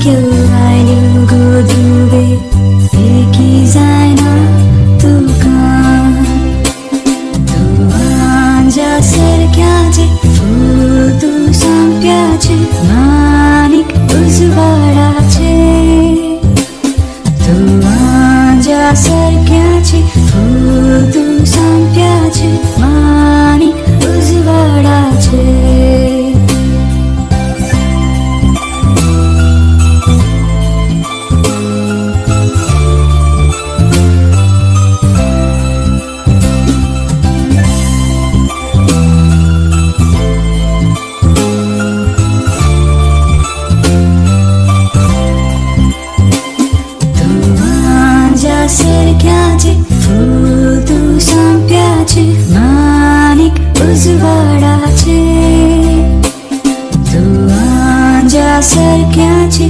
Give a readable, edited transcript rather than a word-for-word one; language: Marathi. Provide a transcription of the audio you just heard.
आयल्यो गो ध्रुवे एकी जायना तुका तू आंजा सारक्याचे फूल तू संप्याचे माणिक उजवाडाचे तू आंजा सारक्याचे फूल तू संप्याचे माणिक उजवाडाचे सारक्याचे फूल तू संप्याचे माणिक उजवाडाचे तू आंजा सारक्याचे